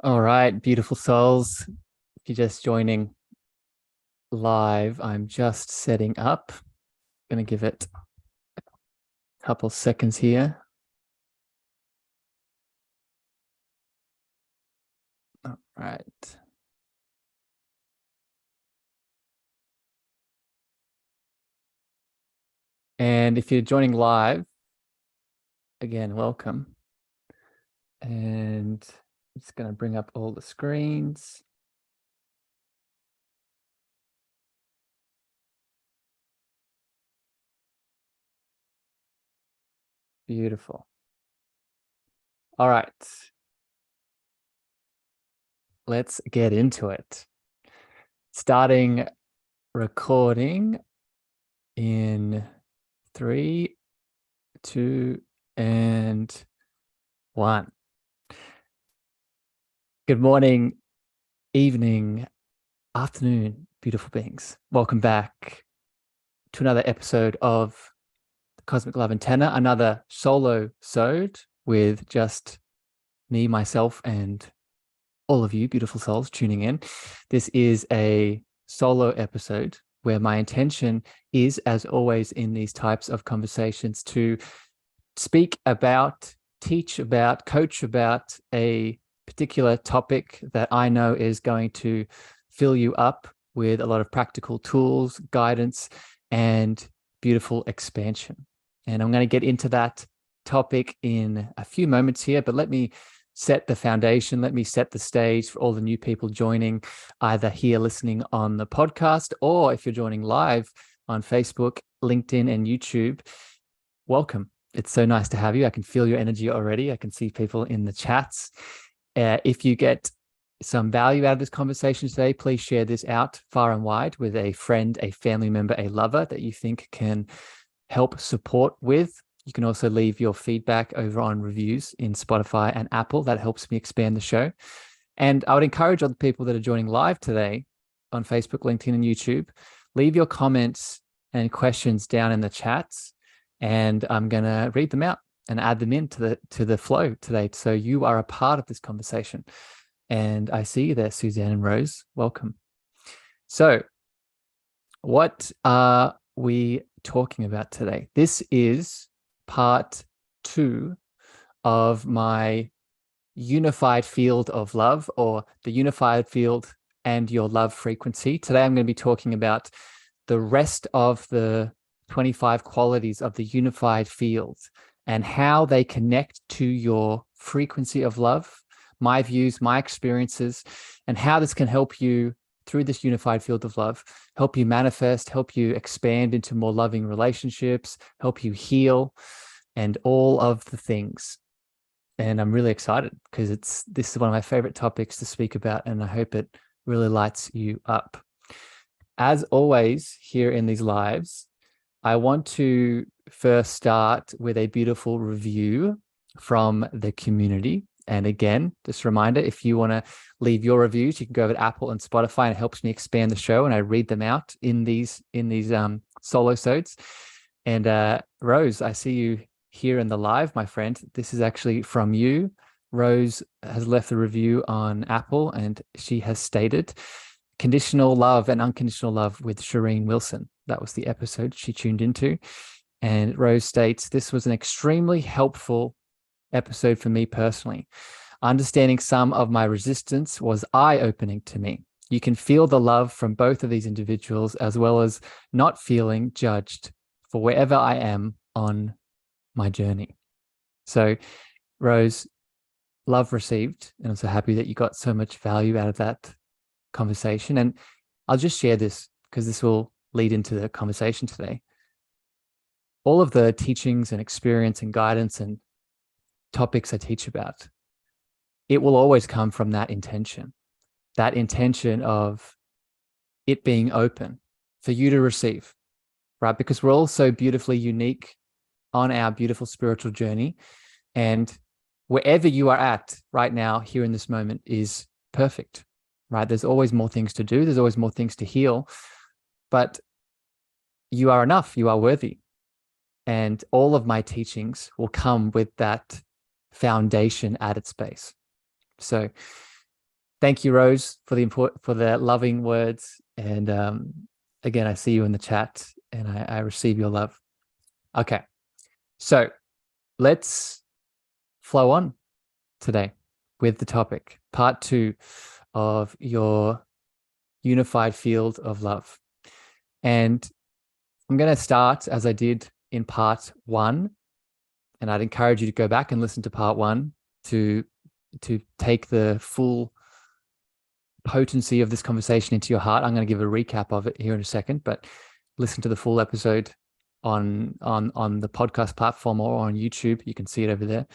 All right, beautiful souls. If you're just joining live, I'm just setting up. Going to give it a couple seconds here. All right. And if you're joining live, again, welcome. And I'm just going to bring up all the screens. Beautiful. All right. Let's get into it. Starting recording in 3, 2, and 1. Good morning, evening, afternoon, beautiful beings. Welcome back to another episode of the Cosmic Love Antenna, another solo-sode with just me, myself, and all of you beautiful souls tuning in. This is a solo episode where my intention is, as always in these types of conversations, to speak about, teach about, coach about a particular topic that I know is going to fill you up with a lot of practical tools, guidance, and beautiful expansion. And I'm going to get into that topic in a few moments here, but let me set the foundation. Let me set the stage for all the new people joining, either here listening on the podcast, or if you're joining live on Facebook, LinkedIn, and YouTube, welcome. It's so nice to have you. I can feel your energy already. I can see people in the chats. If you get some value out of this conversation today, please share this out far and wide with a friend, a family member, a lover that you think can help support with. You can also leave your feedback over on reviews in Spotify and Apple. That helps me expand the show. And I would encourage other people that are joining live today on Facebook, LinkedIn, and YouTube, leave your comments and questions down in the chats, and I'm going to read them out and add them into the flow today. So you are a part of this conversation. And I see you there, Suzanne and Rose. Welcome. So what are we talking about today? This is part 2 of my unified field of love, or the unified field and your love frequency. Today, I'm going to be talking about the rest of the 25 qualities of the unified field and how they connect to your frequency of love, my views, my experiences, and how this can help you through this unified field of love, help you manifest, help you expand into more loving relationships, help you heal, and all of the things. And I'm really excited because this is one of my favorite topics to speak about, and I hope it really lights you up. As always, here in these lives, I want to first start with a beautiful review from the community. And again, just a reminder, if you want to leave your reviews, you can go over to Apple and Spotify, and it helps me expand the show, and I read them out in these solo-sodes. And Rose, I see you here in the live, my friend. This is actually from you. Rose has left a review on Apple, and she has stated, "Conditional love and unconditional love with Shireen Wilson." That was the episode she tuned into. And Rose states, "This was an extremely helpful episode for me personally. Understanding some of my resistance was eye-opening to me. You can feel the love from both of these individuals, as well as not feeling judged for wherever I am on my journey." So, Rose, love received, and I'm so happy that you got so much value out of that conversation. And I'll just share this because this will lead into the conversation today. All of the teachings and experience and guidance and topics I teach about, it will always come from that intention of it being open for you to receive, right? Because we're all so beautifully unique on our beautiful spiritual journey, and wherever you are at right now, here in this moment, is perfect, right? There's always more things to do. There's always more things to heal, but you are enough. You are worthy. And all of my teachings will come with that foundation at its base. So Thank you, Rose, for the loving words. And again, I see you in the chat, and I receive your love. Okay, so let's flow on today with the topic, part 2 of your unified field of love. And I'm going to start as I did in part 1, and I'd encourage you to go back and listen to part 1 to take the full potency of this conversation into your heart. I'm going to give a recap of it here in a second, but listen to the full episode on the podcast platform or on YouTube. You can see it over there.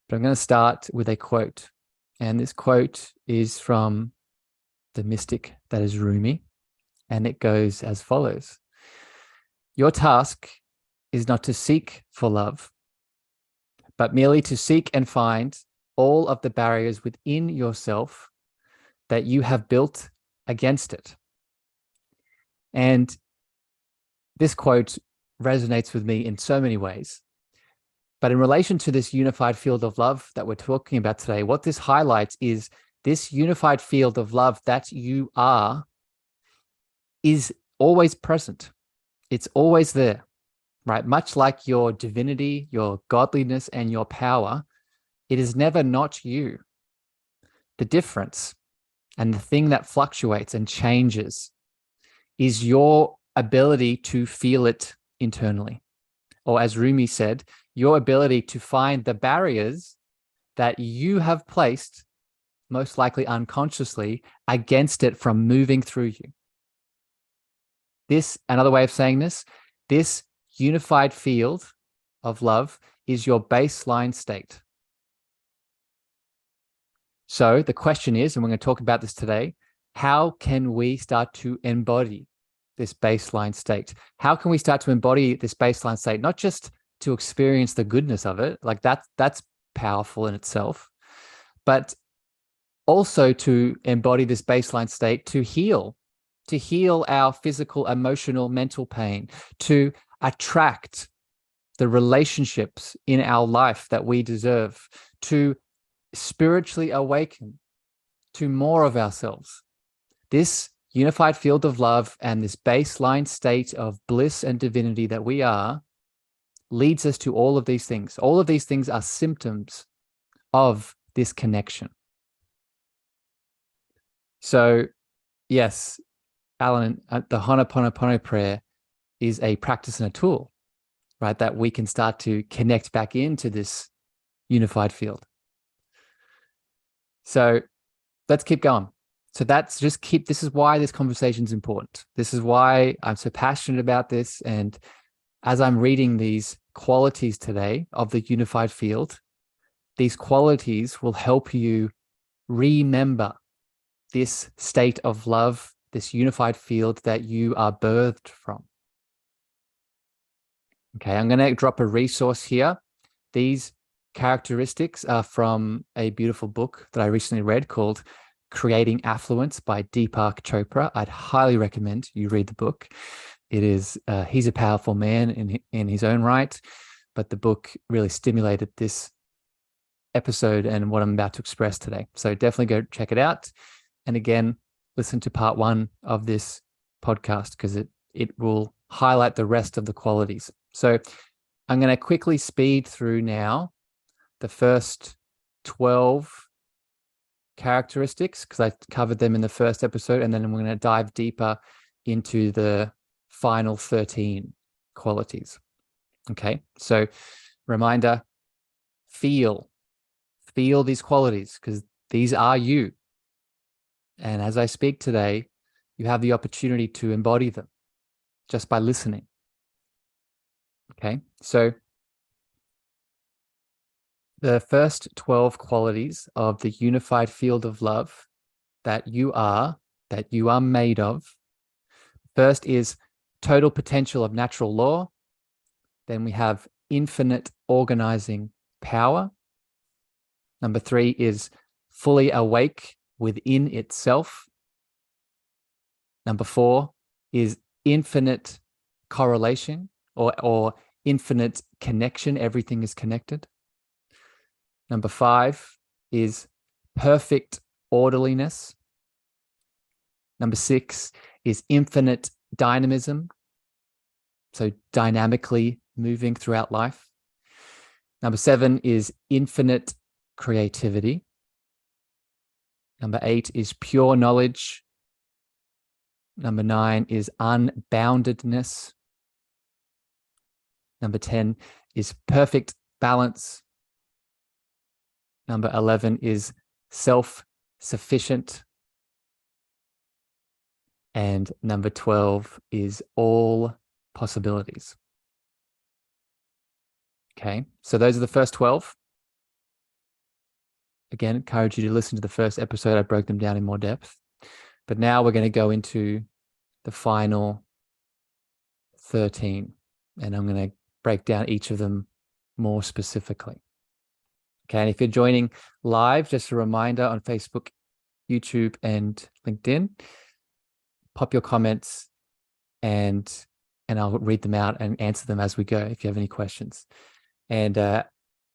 But I'm going to start with a quote. And this quote is from the mystic that is Rumi. And it goes as follows. Your task is not to seek for love, but merely to seek and find all of the barriers within yourself that you have built against it. And this quote resonates with me in so many ways. But in relation to this unified field of love that we're talking about today, what this highlights is this unified field of love that you are is always present. It's always there, right? Much like your divinity, your godliness, and your power, it is never not you. The difference and the thing that fluctuates and changes is your ability to feel it internally. Or as Rumi said, your ability to find the barriers that you have placed, most likely unconsciously, against it from moving through you. This, another way of saying this unified field of love is your baseline state. So the question is, and we're going to talk about this today, how can we start to embody this baseline state? How can we start to embody this baseline state, not just to experience the goodness of it, like that's powerful in itself, but also to embody this baseline state to heal our physical, emotional, mental pain, to attract the relationships in our life that we deserve, to spiritually awaken to more of ourselves. This unified field of love and this baseline state of bliss and divinity that we are leads us to all of these things. All of these things are symptoms of this connection. So, yes, Alan, the Ho'oponopono prayer is a practice and a tool, right? That we can start to connect back into this unified field. So let's keep going. So this is why this conversation is important. This is why I'm so passionate about this. And as I'm reading these qualities today of the unified field, these qualities will help you remember this state of love, this unified field that you are birthed from. Okay, I'm going to drop a resource here. These characteristics are from a beautiful book that I recently read called Creating Affluence by Deepak Chopra. I'd highly recommend you read the book. It is, he's a powerful man in his own right, but the book really stimulated this episode and what I'm about to express today. So definitely go check it out. And again, listen to part 1 of this podcast because it will highlight the rest of the qualities. So I'm going to quickly speed through now the first 12 characteristics because I covered them in the first episode, and then I'm going to dive deeper into the final 13 qualities. Okay, so reminder, feel these qualities because these are you. And as I speak today, you have the opportunity to embody them just by listening. Okay, so the first 12 qualities of the unified field of love that you are made of. First is total potential of natural law. Then we have infinite organizing power. Number 3 is fully awake within itself. Number 4 is infinite correlation or infinite connection. Everything is connected. Number 5 is perfect orderliness. Number 6 is infinite dynamism. So dynamically moving throughout life. Number 7 is infinite creativity. Number 8 is pure knowledge. Number 9 is unboundedness. Number 10 is perfect balance. Number 11 is self-sufficient. And number 12 is all possibilities. Okay, so those are the first 12. Again, encourage you to listen to the first episode. I broke them down in more depth. But now we're going to go into the final 13. And I'm going to break down each of them more specifically. Okay, and if you're joining live, just a reminder on Facebook, YouTube, and LinkedIn, pop your comments and I'll read them out and answer them as we go if you have any questions. And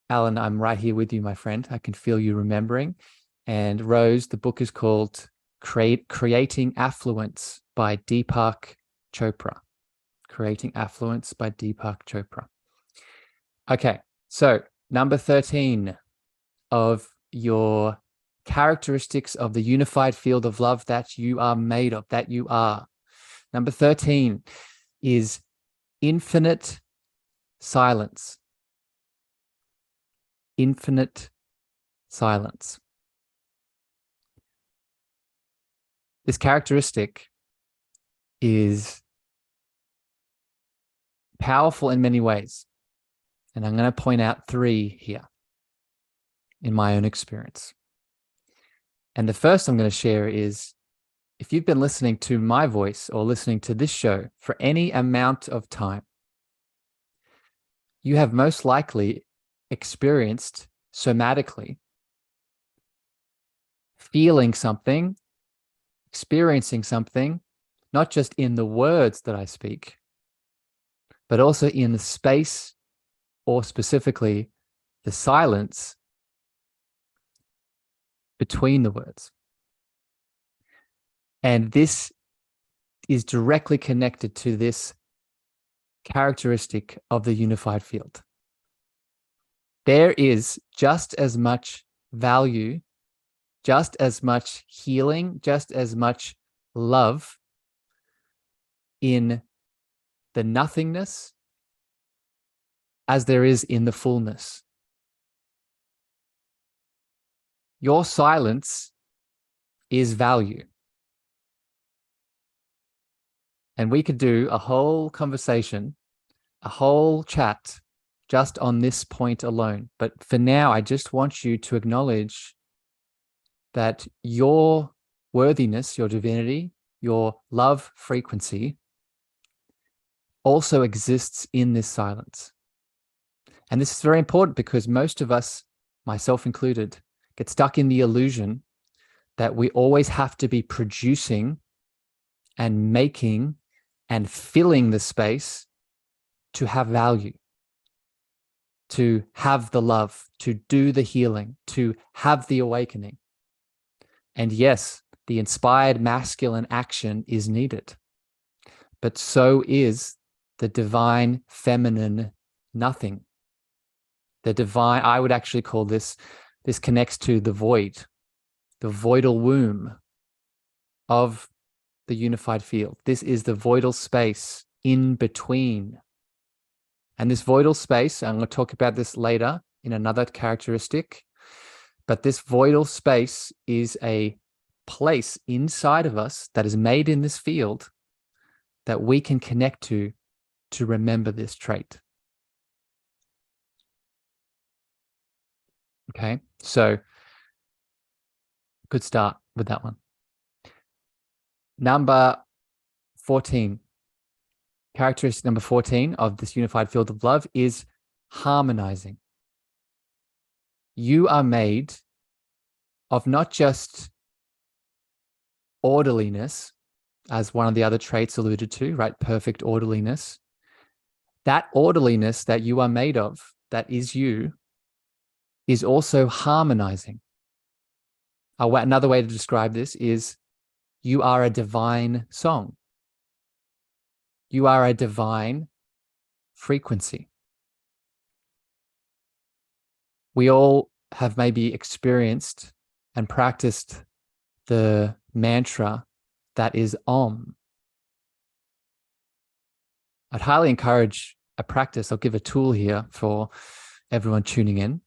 Alan, I'm right here with you, my friend. I can feel you remembering. And Rose, the book is called Creating Affluence by Deepak Chopra. Creating Affluence by Deepak Chopra. Okay, so number 13 of your characteristics of the unified field of love that you are made of, that you are. Number 13 is infinite silence. Infinite silence. This characteristic is powerful in many ways. And I'm going to point out 3 here in my own experience. And the first I'm going to share is, if you've been listening to my voice or listening to this show for any amount of time, you have most likely experienced somatically feeling something, experiencing something, not just in the words that I speak, but also in the space, or specifically the silence between the words. And this is directly connected to this characteristic of the unified field. There is just as much value, just as much healing, just as much love in the nothingness as there is in the fullness. Your silence is value. And we could do a whole conversation, a whole chat just on this point alone. But for now, I just want you to acknowledge that your worthiness, your divinity, your love frequency also exists in this silence. And this is very important because most of us, myself included, get stuck in the illusion that we always have to be producing and making and filling the space to have value, to have the love, to do the healing, to have the awakening. And yes, the inspired masculine action is needed, but so is the divine feminine nothing. The divine, I would actually call this connects to the void, the voidal womb of the unified field. This is the voidal space in between. And this voidal space, I'm going to talk about this later in another characteristic, but this voidal space is a place inside of us that is made in this field that we can connect to remember this trait. Okay, so good start with that one. Number 14, characteristic number 14 of this unified field of love is harmonizing. You are made of not just orderliness, as one of the other traits alluded to, right? Perfect orderliness. That orderliness that you are made of, that is you, is also harmonizing. Another way to describe this is you are a divine song. You are a divine frequency. We all have maybe experienced and practiced the mantra that is Om. I'd highly encourage a practice. I'll give a tool here for everyone tuning in,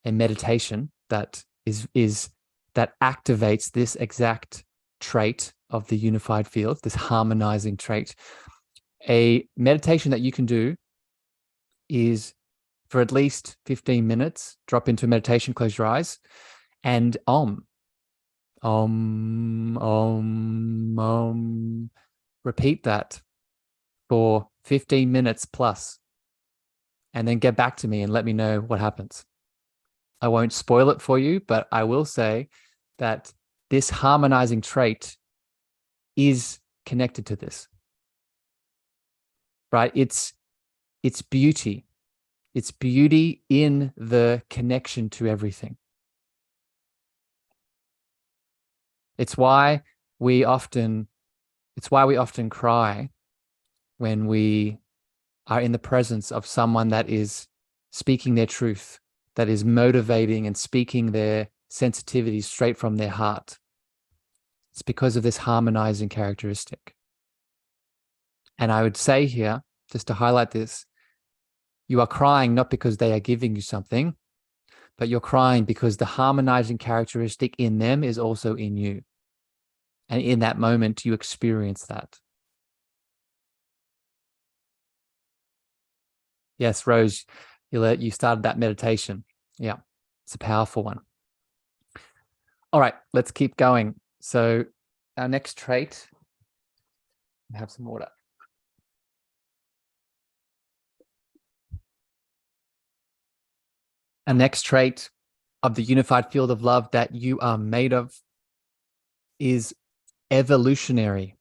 a meditation that that activates this exact trait of the unified field, this harmonizing trait. A meditation that you can do is for at least 15 minutes, drop into meditation, close your eyes, and Om, Om, Om, Om. Repeat that for 15 minutes plus, and then get back to me and let me know what happens. I won't spoil it for you, but I will say that this harmonizing trait is connected to this, right? It's beauty. It's beauty in the connection to everything. It's why we often cry when we are in the presence of someone that is speaking their truth, that is motivating and speaking their sensitivities straight from their heart. It's because of this harmonizing characteristic. And I would say here, just to highlight this, you are crying not because they are giving you something, but you're crying because the harmonizing characteristic in them is also in you. And in that moment, you experience that. Yes, Rose, you started that meditation. Yeah, it's a powerful one. All right, let's keep going. So our next trait, have some water. Our next trait of the unified field of love that you are made of is evolutionary.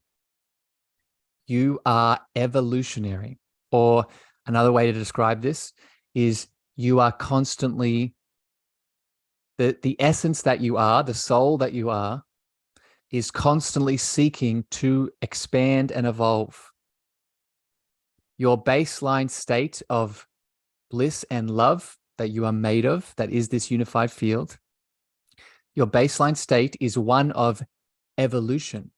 You are evolutionary. Or another way to describe this is you are constantly, the essence that you are, the soul that you are, is constantly seeking to expand and evolve. Your baseline state of bliss and love that you are made of, that is this unified field, your baseline state is one of evolution,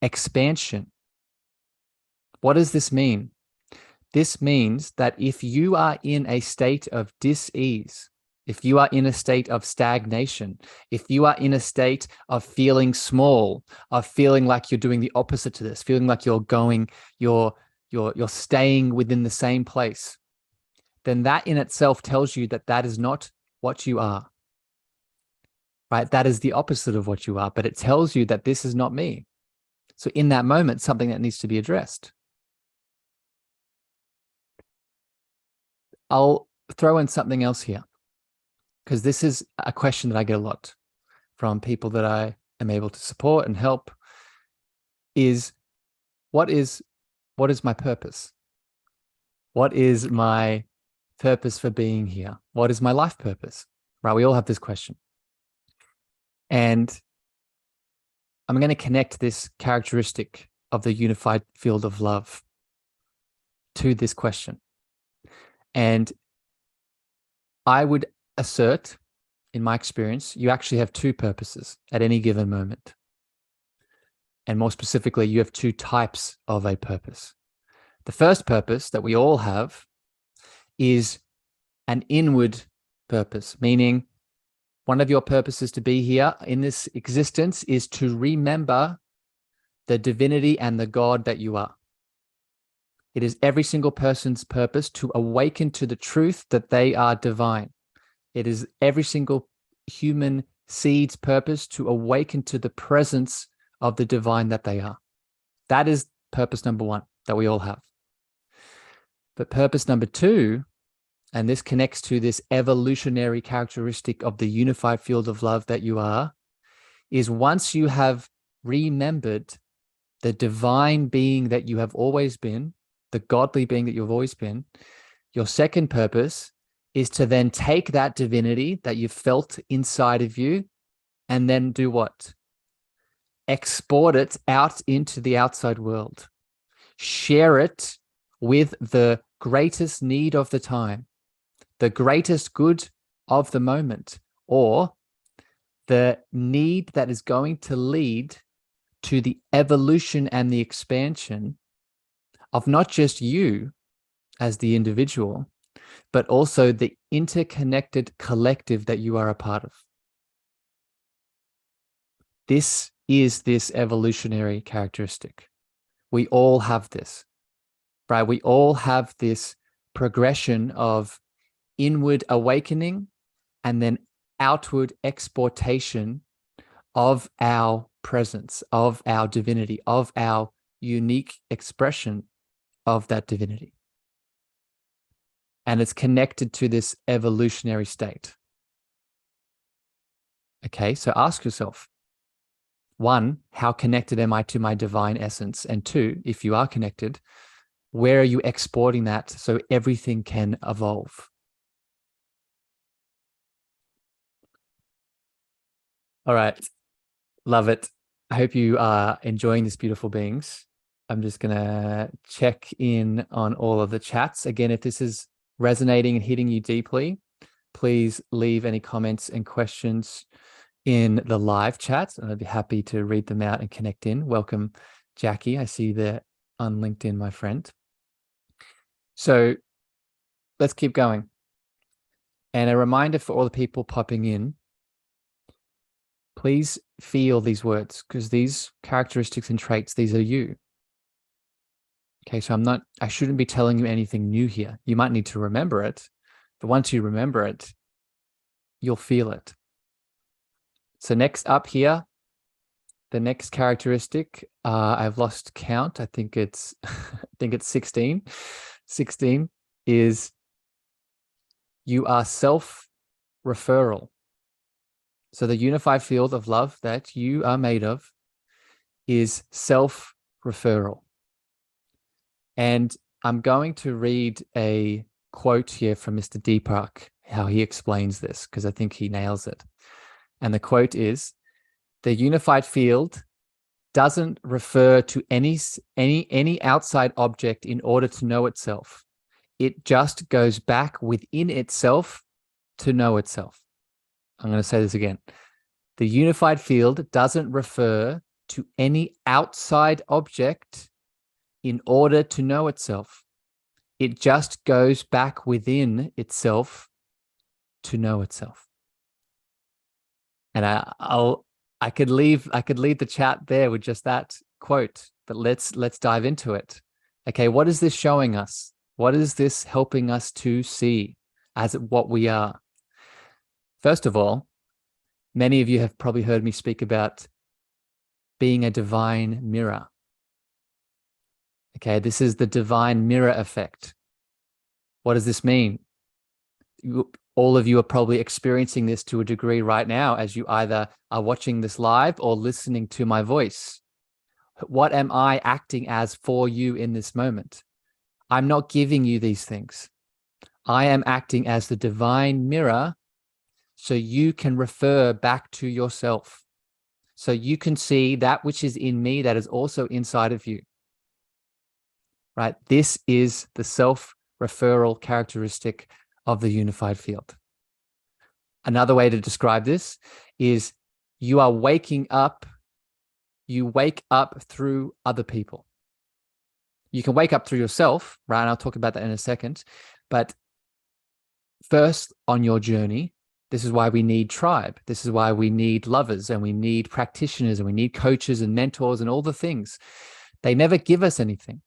expansion. What does this mean? This means that if you are in a state of dis-ease, if you are in a state of stagnation, if you are in a state of feeling small, of feeling like you're doing the opposite to this, feeling like you're staying within the same place, then that in itself tells you that that is not what you are, right? That is the opposite of what you are, but it tells you that this is not me. So in that moment, something that needs to be addressed. I'll throw in something else here, because this is a question that I get a lot from people that I am able to support and help, is what is my purpose? What is my purpose for being here? What is my life purpose? Right? We all have this question. And I'm going to connect this characteristic of the unified field of love to this question. And I would assert, in my experience, you actually have two purposes at any given moment. And more specifically, you have two types of a purpose. The first purpose that we all have is an inward purpose, meaning one of your purposes to be here in this existence is to remember the divinity and the God that you are. It is every single person's purpose to awaken to the truth that they are divine. It is every single human seed's purpose to awaken to the presence of the divine that they are. That is purpose number one that we all have. But purpose number two, and this connects to this evolutionary characteristic of the unified field of love that you are, is once you have remembered the divine being that you have always been, the godly being that you've always been, your second purpose is to then take that divinity that you've felt inside of you and then do what? Export it out into the outside world. Share it with the greatest need of the time, the greatest good of the moment, or the need that is going to lead to the evolution and the expansion of not just you as the individual, but also the interconnected collective that you are a part of. This is this evolutionary characteristic. We all have this, right? We all have this progression of inward awakening and then outward exportation of our presence, of our divinity, of our unique expression of that divinity. And it's connected to this evolutionary state. Okay, so ask yourself, one, how connected am I to my divine essence? And two, if you are connected, where are you exporting that so everything can evolve? All right, love it. I hope you are enjoying this, beautiful beings. I'm just going to check in on all of the chats. Again, if this is resonating and hitting you deeply, please leave any comments and questions in the live chat, and I'd be happy to read them out and connect in. Welcome, Jackie. I see you there on LinkedIn, my friend. So let's keep going. And a reminder for all the people popping in, please feel these words, because these characteristics and traits, these are you. Okay, so I shouldn't be telling you anything new here. You might need to remember it, but once you remember it, you'll feel it. So next up here, the next characteristic, I've lost count. I think it's 16. 16 is you are self-referral. So the unified field of love that you are made of is self-referral. And I'm going to read a quote here from Mr. Deepak, how he explains this, because I think he nails it. And the quote is, the unified field doesn't refer to any outside object in order to know itself. It just goes back within itself to know itself. I'm going to say this again. The unified field doesn't refer to any outside object in order to know itself. It just goes back within itself to know itself. And I could leave the chat there with just that quote, but let's dive into it. Okay, what is this showing us? What is this helping us to see as what we are? First of all, many of you have probably heard me speak about being a divine mirror. Okay, this is the divine mirror effect. What does this mean? All of you are probably experiencing this to a degree right now as you either are watching this live or listening to my voice. What am I acting as for you in this moment? I'm not giving you these things. I am acting as the divine mirror so you can refer back to yourself. So you can see that which is in me that is also inside of you. Right? This is the self-referral characteristic of the unified field. Another way to describe this is you are waking up, you wake up through other people. You can wake up through yourself, right? And I'll talk about that in a second. But first on your journey, this is why we need tribe. This is why we need lovers and we need practitioners and we need coaches and mentors and all the things. They never give us anything.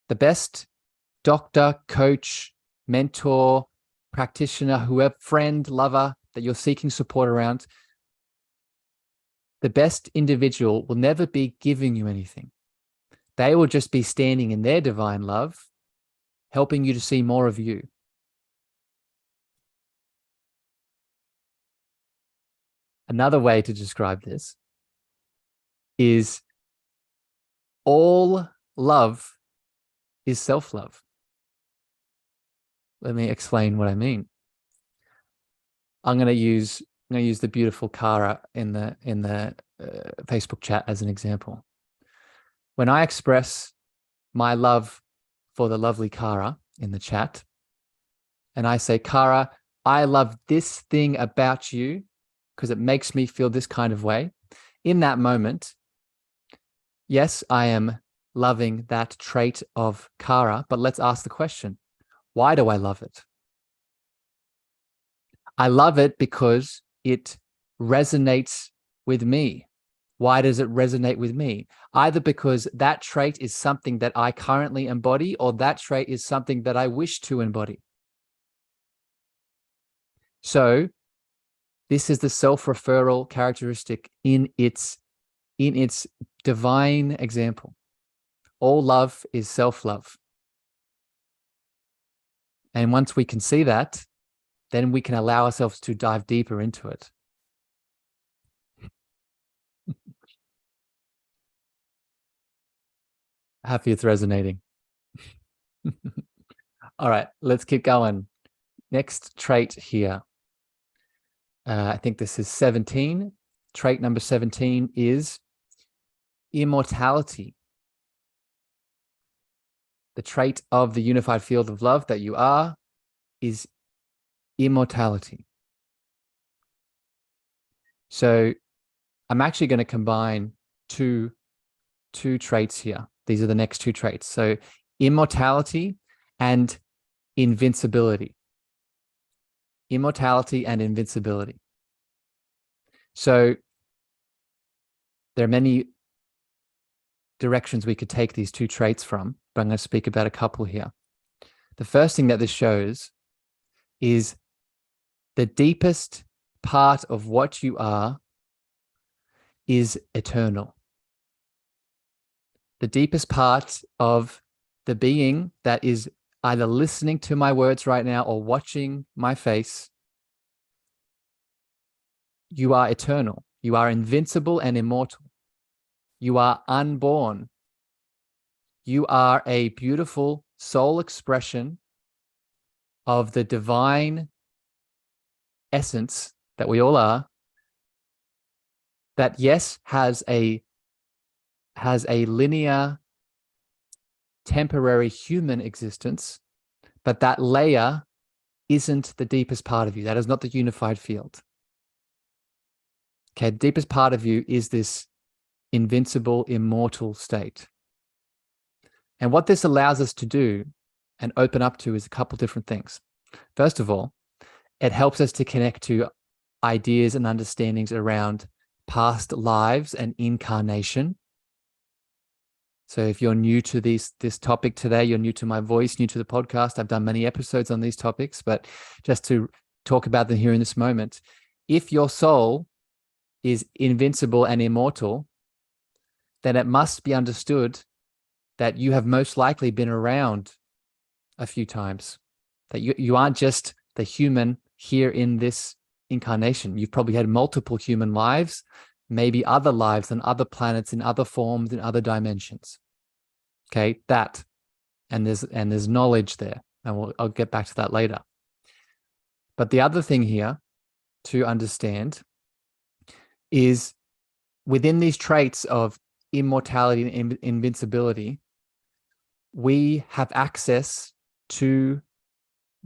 The best doctor, coach, mentor, practitioner, whoever, friend, lover that you're seeking support around, the best individual will never be giving you anything. They will just be standing in their divine love, helping you to see more of you. Another way to describe this is all love is self-love. Let me explain what I mean. I'm going to use going to use the beautiful Kara in the Facebook chat as an example. When I express my love for the lovely Kara in the chat, and I say, Kara, I love this thing about you because it makes me feel this kind of way. In that moment, yes, I am loving that trait of Kara, but let's ask the question, why do I love it? I love it because it resonates with me. Why does it resonate with me? Either because that trait is something that I currently embody, or that trait is something that I wish to embody. So this is the self-referral characteristic in its divine example. All love is self-love. And once we can see that, then we can allow ourselves to dive deeper into it. Happy it's resonating. All right, let's keep going. Next trait here. I think this is 17. Trait number 17 is immortality. The trait of the unified field of love that you are is immortality. So I'm actually going to combine two traits here. These are the next two traits. So immortality and invincibility. Immortality and invincibility. So there are many directions we could take these two traits from, but I'm going to speak about a couple here. The first thing that this shows is the deepest part of what you are is eternal. The deepest part of the being that is either listening to my words right now or watching my face, you are eternal. You are invincible and immortal. You are unborn. You are a beautiful soul expression of the divine essence that we all are, that yes, has a linear, temporary human existence, but that layer isn't the deepest part of you. That is not the unified field. Okay, the deepest part of you is this invincible, immortal state. And what this allows us to do and open up to is a couple different things. First of all, it helps us to connect to ideas and understandings around past lives and incarnation. So if you're new to this topic today, you're new to my voice, new to the podcast, I've done many episodes on these topics, but just to talk about them here in this moment, if your soul is invincible and immortal, then it must be understood that you have most likely been around a few times, that you aren't just the human here in this incarnation. You've probably had multiple human lives, maybe other lives on other planets, in other forms, in other dimensions. Okay, that, and there's knowledge there, and I'll get back to that later. But the other thing here to understand is within these traits of immortality and invincibility, we have access to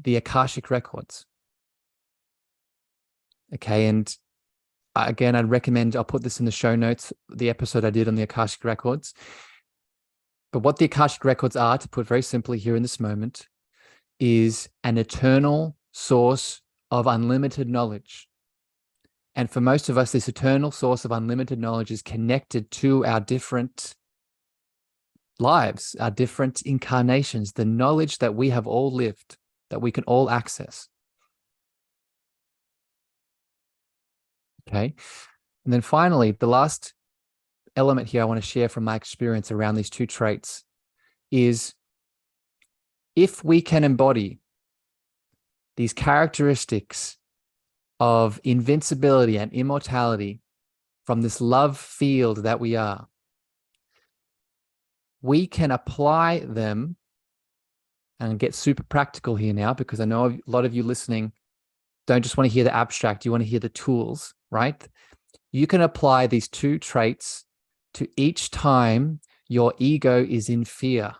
the Akashic records. Okay, and again, I'd recommend, I'll put this in the show notes, the episode I did on the Akashic records. But what the Akashic records are, to put very simply here in this moment, is an eternal source of unlimited knowledge. And for most of us, this eternal source of unlimited knowledge is connected to our different lives, our different incarnations, the knowledge that we have all lived, that we can all access. Okay. And then finally, the last element here I want to share from my experience around these two traits is, if we can embody these characteristics of invincibility and immortality from this love field that we are, we can apply them and get super practical here now, because I know a lot of you listening don't just want to hear the abstract, you want to hear the tools, right? You can apply these two traits to each time your ego is in fear.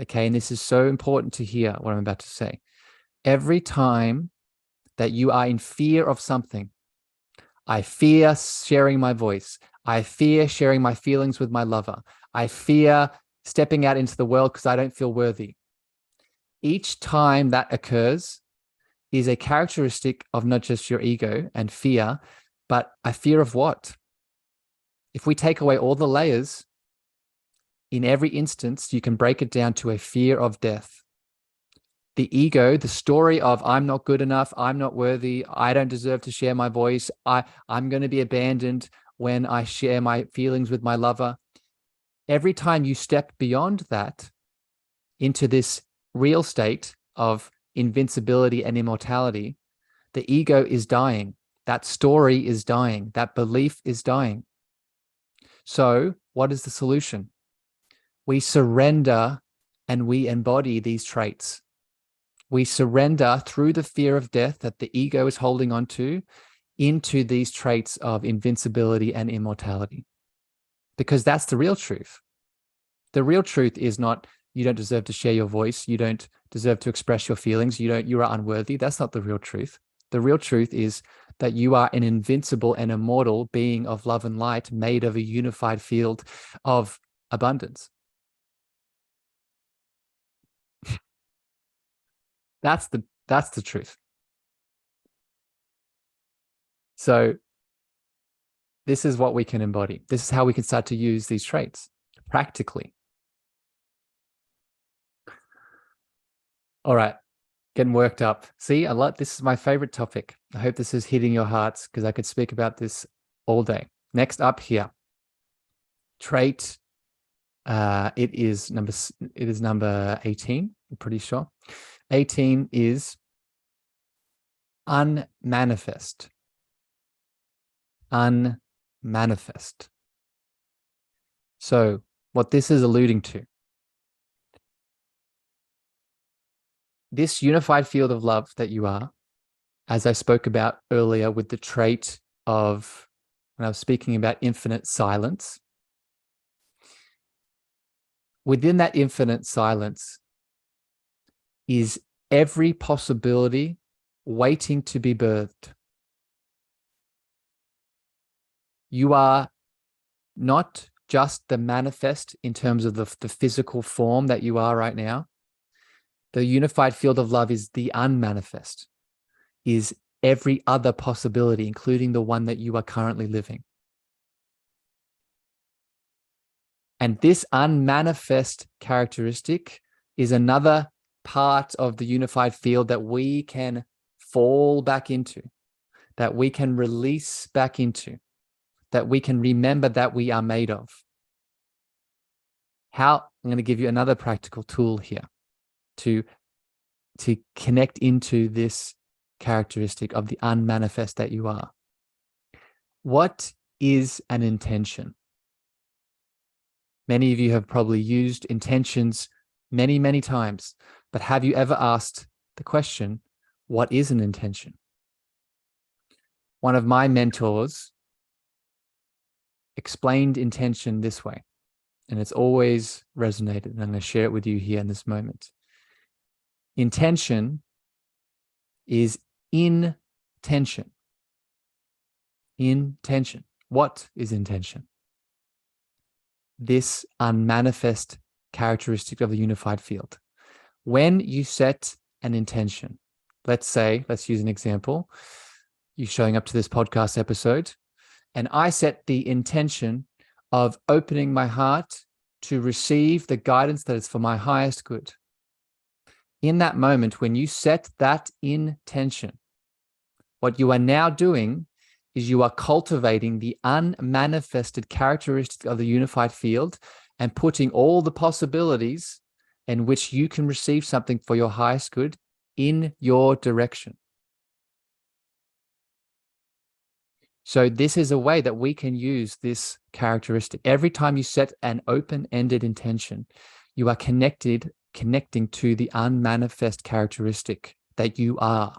Okay, and this is so important to hear what I'm about to say. Every time that you are in fear of something, I fear sharing my voice. I fear sharing my feelings with my lover. I fear stepping out into the world because I don't feel worthy. Each time that occurs is a characteristic of not just your ego and fear, but a fear of what? If we take away all the layers, in every instance, you can break it down to a fear of death. The ego, the story of I'm not good enough, I'm not worthy, I don't deserve to share my voice, I'm going to be abandoned when I share my feelings with my lover. Every time you step beyond that into this real state of invincibility and immortality, the ego is dying. That story is dying. That belief is dying. So what is the solution? We surrender and we embody these traits. We surrender through the fear of death that the ego is holding on to into these traits of invincibility and immortality. Because that's the real truth. The real truth is not you don't deserve to share your voice, you don't deserve to express your feelings, you are unworthy. That's not the real truth. The real truth is that you are an invincible and immortal being of love and light made of a unified field of abundance. That's the truth. So this is what we can embody. This is how we can start to use these traits practically. All right, getting worked up. See, this is my favorite topic. I hope this is hitting your hearts because I could speak about this all day. Next up here, trait. It is number 18. I'm pretty sure. 18 is unmanifest. Unmanifest. So what this is alluding to, this unified field of love that you are, as I spoke about earlier with the trait of, when I was speaking about infinite silence, within that infinite silence is every possibility waiting to be birthed. You are not just the manifest in terms of the physical form that you are right now. The unified field of love is the unmanifest, is every other possibility, including the one that you are currently living. And this unmanifest characteristic is another part of the unified field that we can fall back into, that we can release back into, that we can remember that we are made of. How? I'm going to give you another practical tool here to connect into this characteristic of the unmanifest that you are. What is an intention? Many of you have probably used intentions many, many times, but have you ever asked the question, what is an intention? One of my mentors explained intention this way, and it's always resonated, and I'm going to share it with you here in this moment. Intention is intention. Intention. What is intention? This unmanifest characteristic of the unified field. When you set an intention, let's use an example. You're showing up to this podcast episode, and I set the intention of opening my heart to receive the guidance that is for my highest good. In that moment, when you set that intention, what you are now doing is you are cultivating the unmanifested characteristic of the unified field and putting all the possibilities in which you can receive something for your highest good in your direction. So this is a way that we can use this characteristic. Every time you set an open-ended intention, you are connecting to the unmanifest characteristic that you are.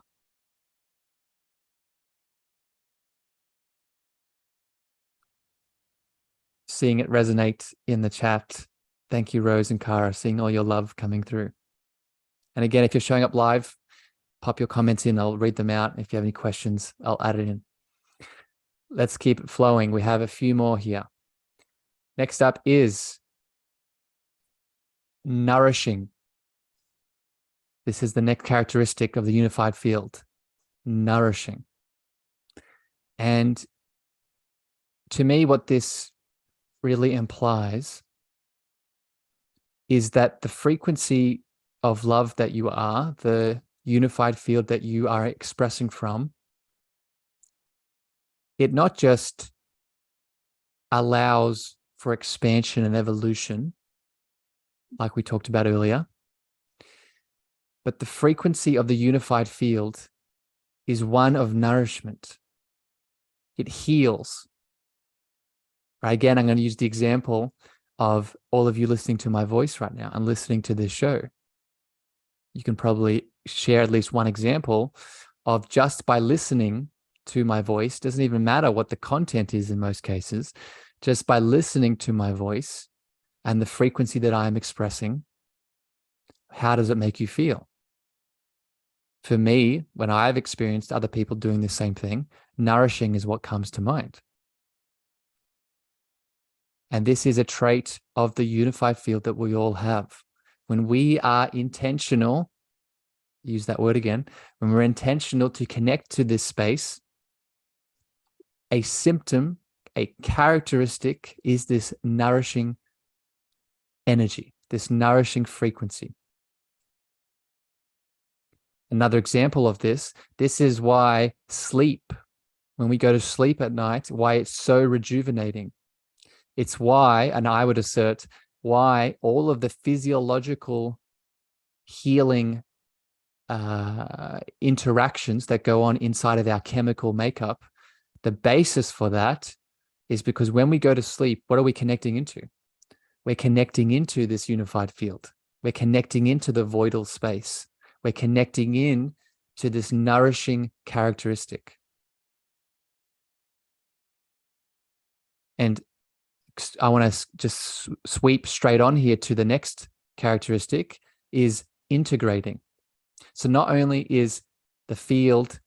seeing it resonate in the chat. Thank you, Rose and Kara, seeing all your love coming through. And again, if you're showing up live, pop your comments in. I'll read them out. If you have any questions, I'll add it in. Let's keep it flowing. We have a few more here. Next up is nourishing. This is the next characteristic of the unified field, nourishing. And to me, what this really implies is that the frequency of love that you are, the unified field that you are expressing from, it not just allows for expansion and evolution, like we talked about earlier, but the frequency of the unified field is one of nourishment. It heals. Right? Again, I'm going to use the example of all of you listening to my voice right now and listening to this show. You can probably share at least one example of just by listening to my voice, doesn't even matter what the content is in most cases, just by listening to my voice and the frequency that I am expressing, how does it make you feel? For me, when I've experienced other people doing the same thing, nourishing is what comes to mind. And this is a trait of the unified field that we all have. When we are intentional, use that word again, when we're intentional to connect to this space, a symptom, a characteristic is this nourishing energy, this nourishing frequency. Another example of this is why sleep, when we go to sleep at night, why it's so rejuvenating. It's why, and I would assert, why all of the physiological healing interactions that go on inside of our chemical makeup, the basis for that is because when we go to sleep, what are we connecting into? We're connecting into this unified field. We're connecting into the voidal space. We're connecting in to this nourishing characteristic. And I want to just sweep straight on here to the next characteristic is integrating. So not only is the field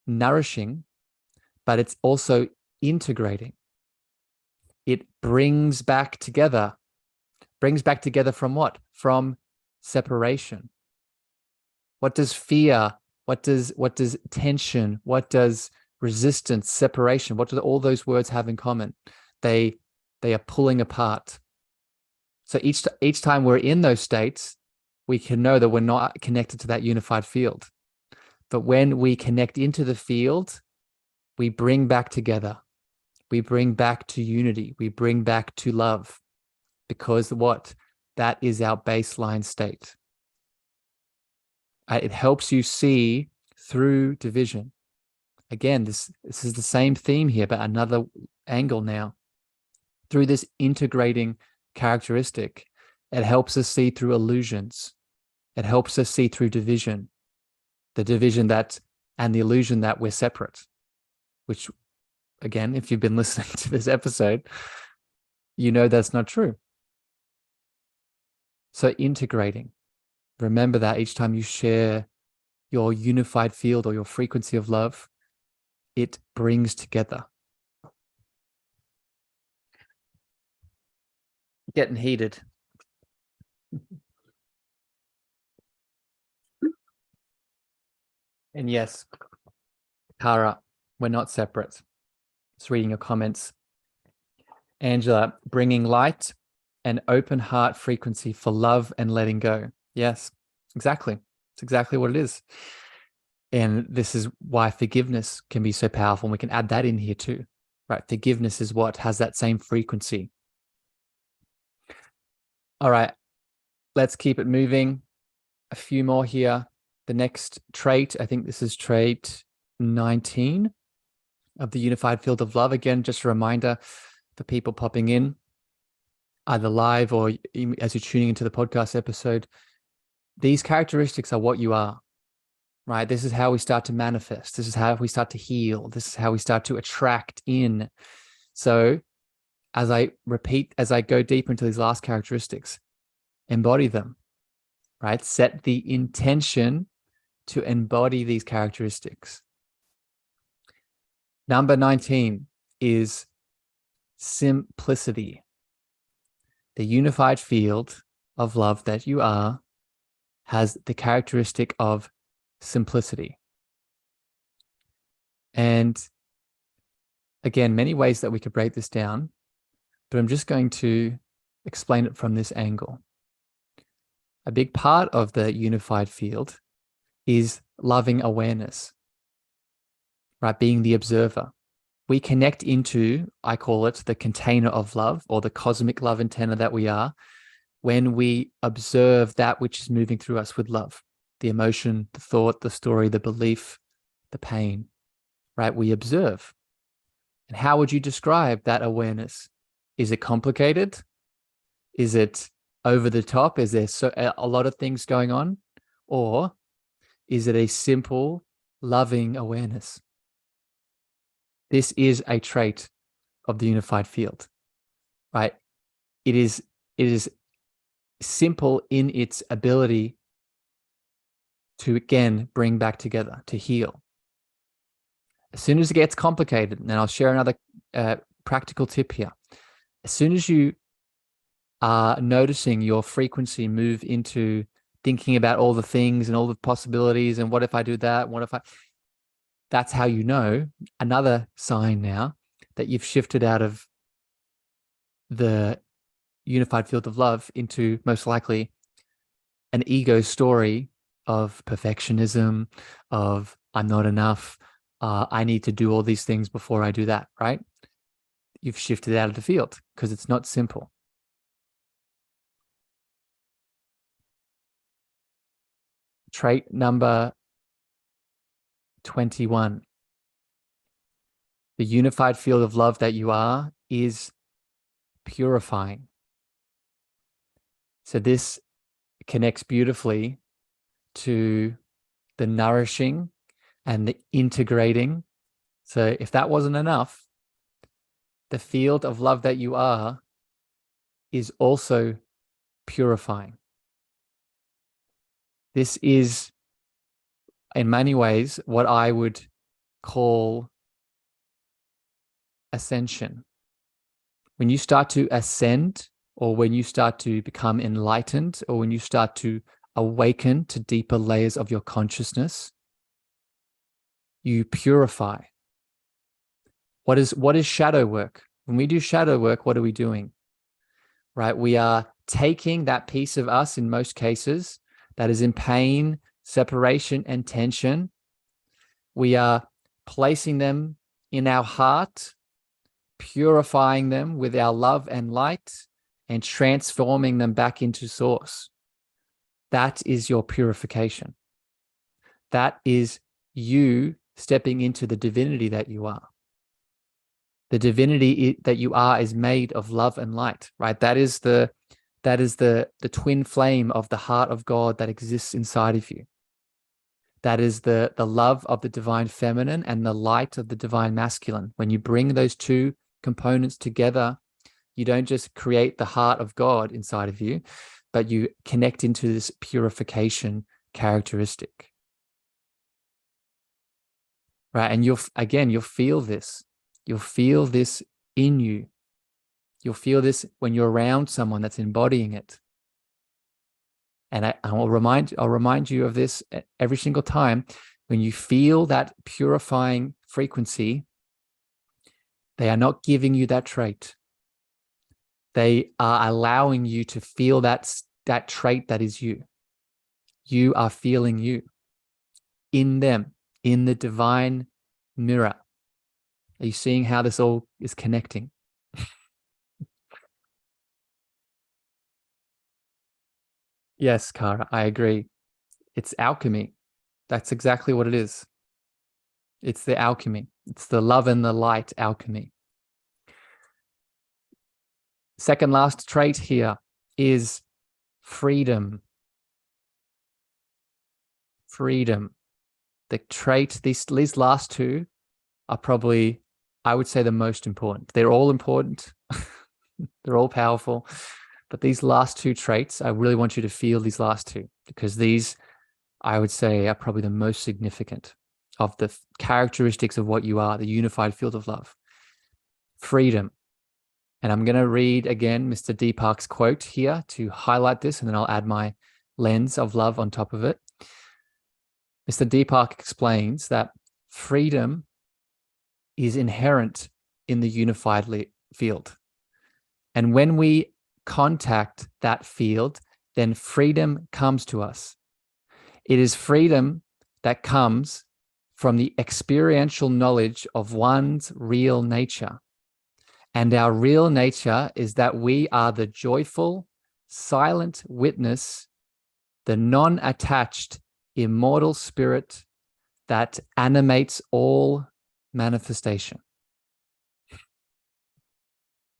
nourishing, but it's also integrating. It brings back together. Brings back together from what? From separation. What does fear, what does tension, what does resistance, separation, what do all those words have in common? They are pulling apart. So each time we're in those states, we can know that we're not connected to that unified field. But when we connect into the field, we bring back together. We bring back to unity. We bring back to love. Because what? That is our baseline state. It helps you see through division. Again, this is the same theme here, but another angle now. Through this integrating characteristic, it helps us see through illusions. It helps us see through division. The division that, and the illusion that we're separate, which, again, if you've been listening to this episode, you know that's not true. So integrating. Remember that each time you share your unified field or your frequency of love, it brings together. Getting heated. And yes, Kara, we're not separate. Just reading your comments. Angela, bringing light and open heart frequency for love and letting go. Yes, exactly. It's exactly what it is. And this is why forgiveness can be so powerful. And we can add that in here too, right? Forgiveness is what has that same frequency. All right, let's keep it moving. A few more here. The next trait, I think this is trait 19 of the unified field of love. Again, just a reminder for people popping in, either live or as you're tuning into the podcast episode, these characteristics are what you are, right? This is how we start to manifest. This is how we start to heal. This is how we start to attract in. So as I go deeper into these last characteristics, embody them, right? Set the intention to embody these characteristics. Number 19 is simplicity. The unified field of love that you are has the characteristic of simplicity. And again, many ways that we could break this down, but I'm just going to explain it from this angle. A big part of the unified field is loving awareness, right? Being the observer. We connect into, I call it the container of love, or the cosmic love antenna that we are, when we observe that which is moving through us with love, the emotion, the thought, the story, the belief, the pain, right? We observe. And how would you describe that awareness? Is it complicated? Is it over the top? Is there a lot of things going on? Or is it a simple, loving awareness? This is a trait of the unified field, right? It is simple in its ability to, again, bring back together, to heal. As soon as it gets complicated, and I'll share another practical tip here. As soon as you are noticing your frequency move into thinking about all the things and all the possibilities, and what if I do that? What if I... That's how you know, another sign now, that you've shifted out of the unified field of love into, most likely, an ego story of perfectionism, of I'm not enough, I need to do all these things before I do that, right? You've shifted out of the field because it's not simple. Trait number 21. The unified field of love that you are is purifying. So this connects beautifully to the nourishing and the integrating. So if that wasn't enough, the field of love that you are is also purifying. This is, in many ways, what I would call ascension. When you start to ascend, or when you start to become enlightened, or when you start to awaken to deeper layers of your consciousness, you purify. What is shadow work? When we do shadow work, what are we doing? Right? We are taking that piece of us, in most cases, that is in pain, separation, and tension. We are placing them in our heart, purifying them with our love and light, and transforming them back into source. That is your purification. That is you stepping into the divinity that you are. The divinity that you are is made of love and light, right? That is the twin flame of the heart of God that exists inside of you. That is the love of the divine feminine and the light of the divine masculine. When you bring those two components together, you don't just create the heart of God inside of you, but you connect into this purification characteristic. Right? And you'll feel this. You'll feel this in you. You'll feel this when you're around someone that's embodying it. And I'll remind you of this every single time. When you feel that purifying frequency, they are not giving you that trait. They are allowing you to feel that trait that is you. You are feeling you in them, in the divine mirror. Are you seeing how this all is connecting? Yes, Kara, I agree. It's alchemy. That's exactly what it is. It's the alchemy. It's the love and the light alchemy. Second last trait here is freedom. Freedom. The trait, these last two are probably, I would say, the most important. They're all important, They're all powerful. But these last two traits, I really want you to feel these last two, because these, I would say, are probably the most significant of the characteristics of what you are, the unified field of love. Freedom. And I'm going to read again Mr. Deepak's quote here to highlight this, and then I'll add my lens of love on top of it. Mr. Deepak explains that freedom is inherent in the unified field. And when we contact that field, then freedom comes to us. It is freedom that comes from the experiential knowledge of one's real nature. And our real nature is that we are the joyful, silent witness, the non-attached, immortal spirit that animates all manifestation.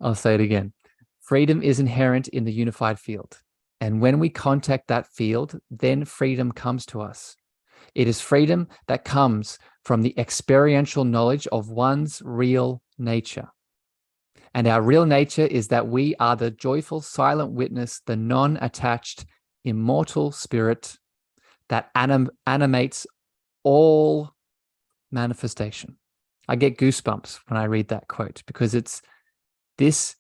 I'll say it again. Freedom is inherent in the unified field. And when we contact that field, then freedom comes to us. It is freedom that comes from the experiential knowledge of one's real nature. And our real nature is that we are the joyful, silent witness, the non-attached, immortal spirit that animates all manifestation. I get goosebumps when I read that quote, because it's this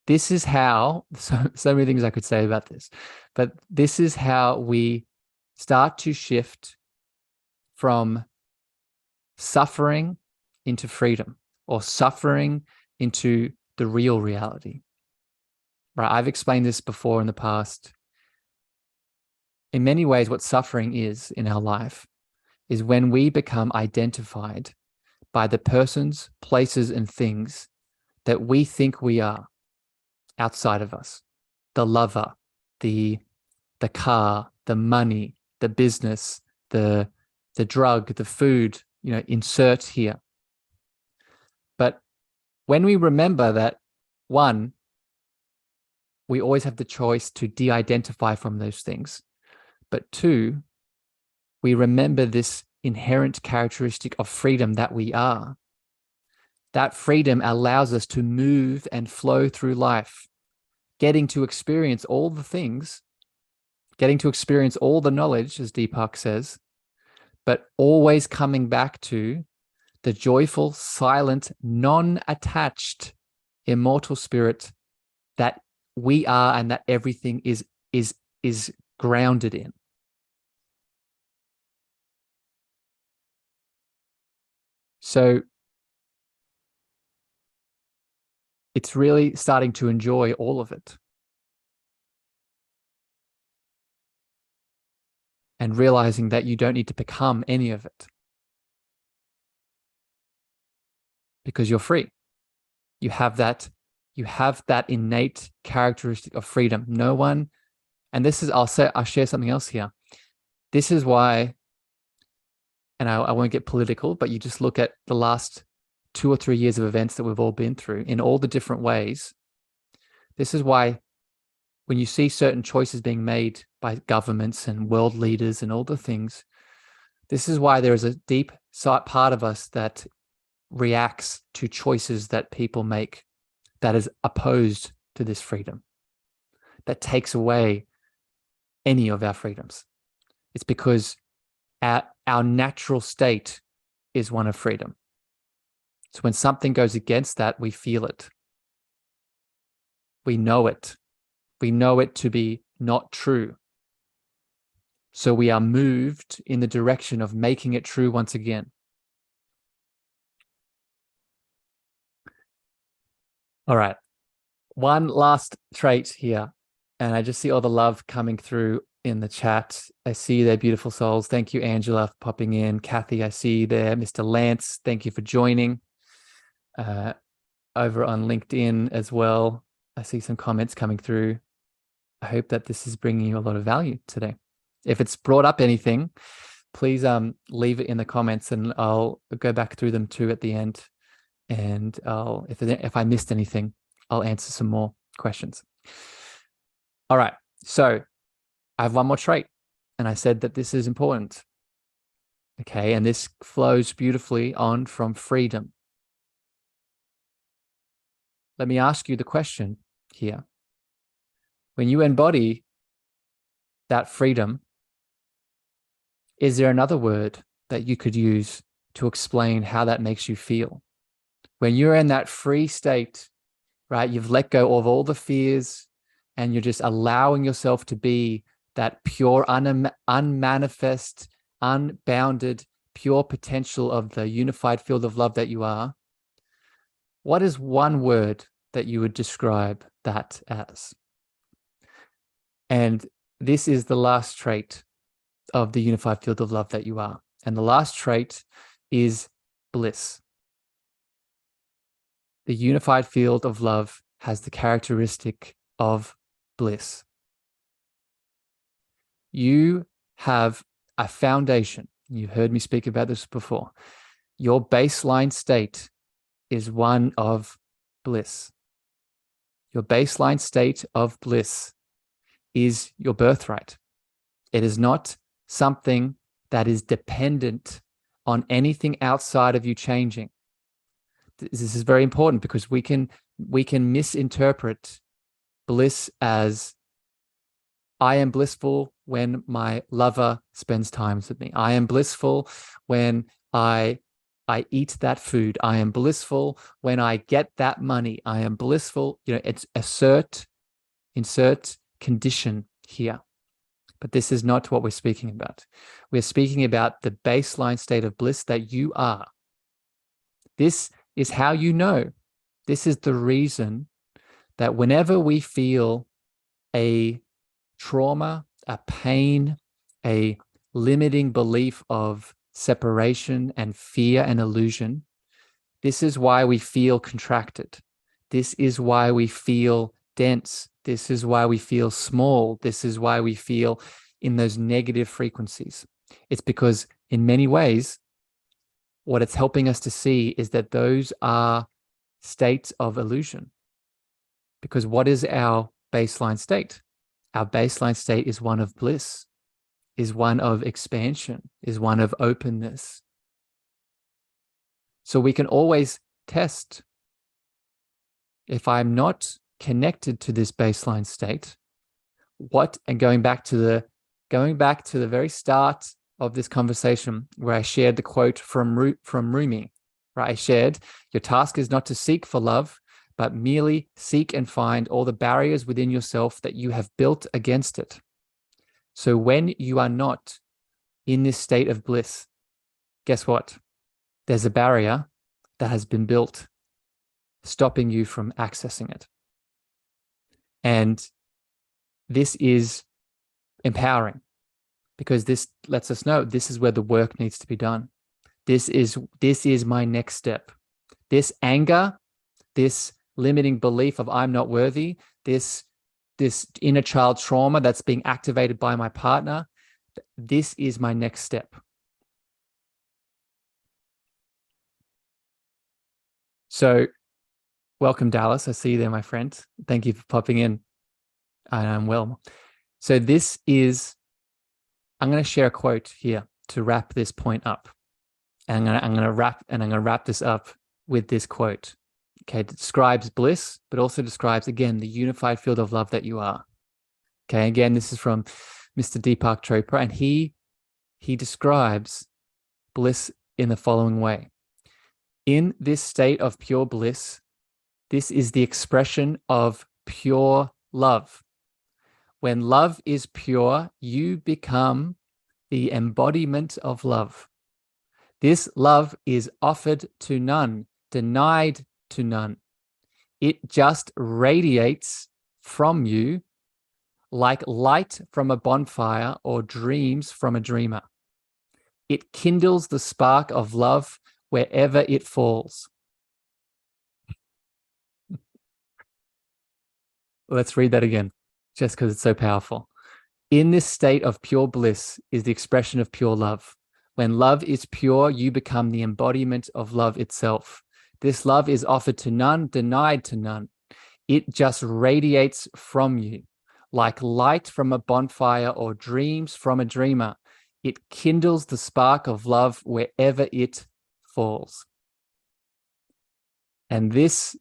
is how, so many things I could say about this, but this is how we start to shift from suffering into freedom, or suffering into the real reality. Right? I've explained this before in the past. In many ways, what suffering is in our life is when we become identified by the persons, places, and things that we think we are outside of us. The lover, the car, the money, the business, the drug, the food, insert here. But when we remember that, one, we always have the choice to de-identify from those things. But two, we remember this inherent characteristic of freedom that we are. That freedom allows us to move and flow through life, getting to experience all the things, getting to experience all the knowledge, as Deepak says, but always coming back to the joyful, silent, non-attached, immortal spirit that we are and that everything is grounded in. So it's really starting to enjoy all of it. And realizing that you don't need to become any of it, because you're free. You have that innate characteristic of freedom. No one, and this is, I'll share something else here. This is why, and I won't get political, but you just look at the last 2 or 3 years of events that we've all been through in all the different ways. This is why when you see certain choices being made by governments and world leaders and all the things, this is why there is a deep part of us that reacts to choices that people make that is opposed to this freedom, that takes away any of our freedoms. It's because our natural state is one of freedom. So when something goes against that, we feel it. We know it. We know it to be not true. So we are moved in the direction of making it true once again. All right. One last trait here. And I just see all the love coming through in the chat. I see their beautiful souls. Thank you, Angela, for popping in. Kathy, I see you there. Mr. Lance, thank you for joining. Over on LinkedIn as well, I see some comments coming through. I hope that this is bringing you a lot of value today. If it's brought up anything, please leave it in the comments, and I'll go back through them too at the end. And if I missed anything, I'll answer some more questions. All right, so I have one more trait, and I said that this is important. Okay, and this flows beautifully on from freedom. let me ask you the question here. When you embody that freedom, is there another word that you could use to explain how that makes you feel? When you're in that free state, right, you've let go of all the fears and you're just allowing yourself to be that pure, unmanifest, unbounded, pure potential of the unified field of love that you are. What is one word that you would describe that as? And this is the last trait of the unified field of love that you are. And the last trait is bliss. The unified field of love has the characteristic of bliss. You have a foundation. You've heard me speak about this before. Your baseline state is one of bliss. Your baseline state of bliss is your birthright. It is not something that is dependent on anything outside of you changing. This is very important because we can misinterpret bliss as I am blissful when my lover spends time with me. I am blissful when I eat that food. I am blissful when I get that money. I am blissful. It's insert condition here. But this is not what we're speaking about. We're speaking about the baseline state of bliss that you are. This is how you know. This is the reason that whenever we feel a trauma, a pain, a limiting belief of separation and fear and illusion, this is why we feel contracted. This is why we feel dense. This is why we feel small. This is why we feel in those negative frequencies. It's because in many ways, what it's helping us to see is that those are states of illusion. Because what is our baseline state? Our baseline state is one of bliss, is one of expansion, is one of openness. So we can always test if I'm not connected to this baseline state, and going back to the very start of this conversation where I shared the quote from Rumi, right? I shared, your task is not to seek for love, but merely seek and find all the barriers within yourself that you have built against it. So when you are not in this state of bliss, guess what? There's a barrier that has been built, stopping you from accessing it. And this is empowering because this lets us know this is where the work needs to be done. This is my next step. This anger, this limiting belief of I'm not worthy, this inner child trauma that's being activated by my partner, this is my next step. So welcome, Dallas. I see you there, my friend. Thank you for popping in. I'm well. So I'm going to share a quote here to wrap this point up. And I'm going to wrap this up with this quote. Okay, it describes bliss, but also describes, again, the unified field of love that you are. Okay, again, this is from Mr. Deepak Chopra, and he describes bliss in the following way. In this state of pure bliss, this is the expression of pure love. When love is pure, you become the embodiment of love. This love is offered to none, denied to none. It just radiates from you like light from a bonfire or dreams from a dreamer. It kindles the spark of love wherever it falls. Let's read that again, just because it's so powerful. In this state of pure bliss is the expression of pure love. When love is pure, you become the embodiment of love itself. This love is offered to none, denied to none. It just radiates from you like light from a bonfire or dreams from a dreamer. It kindles the spark of love wherever it falls. And this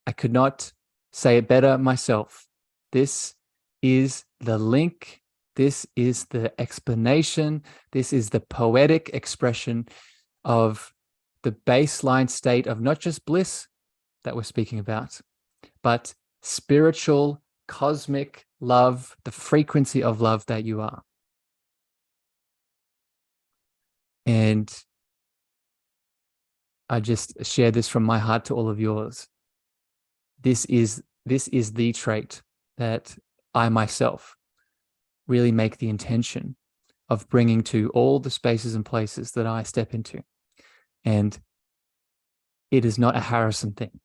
I could not say it better myself. This is the link. This is the explanation. This is the poetic expression of the baseline state of not just bliss that we're speaking about, but spiritual, cosmic love, the frequency of love that you are. And I just share this from my heart to all of yours. This is the trait that I myself really make the intention of bringing to all the spaces and places that I step into. And it is not a Harrison thing.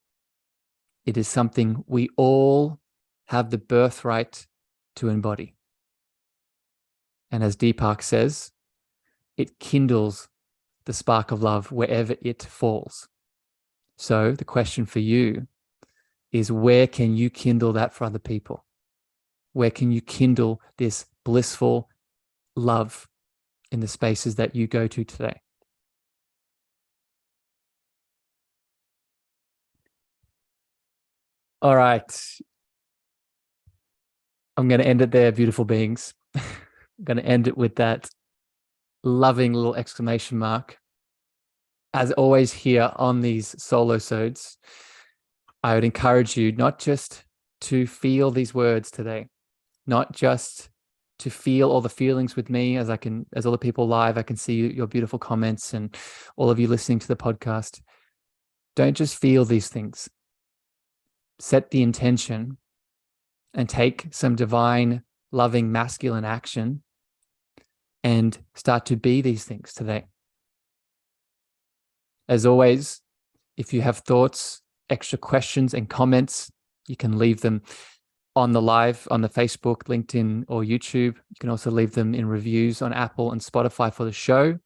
It is something we all have the birthright to embody. And as Deepak says, it kindles the spark of love wherever it falls. So the question for you is, where can you kindle that for other people? Where can you kindle this blissful love in the spaces that you go to today? All right. I'm going to end it there, beautiful beings. I'm going to end it with that loving little exclamation mark. As always here on these solo-sodes, I would encourage you not just to feel these words today, not just to feel all the feelings with me as all the people live, I can see your beautiful comments and all of you listening to the podcast. Don't just feel these things. Set the intention and take some divine, loving, masculine action and start to be these things today. As always, if you have thoughts, extra questions and comments, you can leave them on the live, on the Facebook, LinkedIn, or YouTube. You can also leave them in reviews on Apple and Spotify for the show.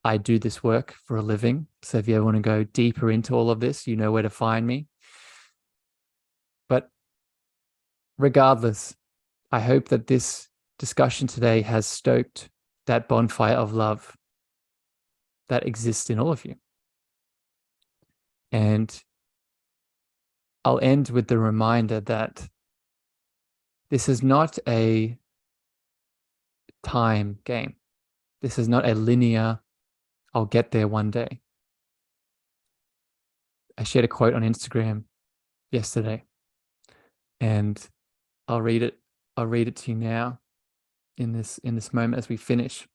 I do this work for a living. So if you ever want to go deeper into all of this, you know where to find me. But regardless, I hope that this discussion today has stoked that bonfire of love that exists in all of you. And I'll end with the reminder that this is not a time game. This is not a linear, I'll get there one day. I shared a quote on Instagram yesterday, and I'll read it to you now in this moment as we finish.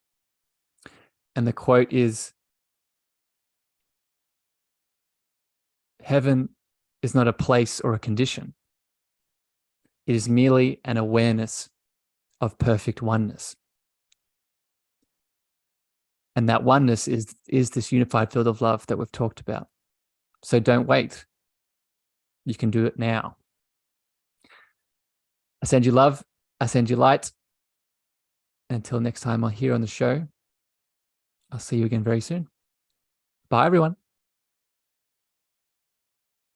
And the quote is, heaven is not a place or a condition. It is merely an awareness of perfect oneness. And that oneness is this unified field of love that we've talked about. So don't wait. You can do it now. I send you love. I send you light. Until next time, I'll hear on the show. I'll see you again very soon. Bye, everyone.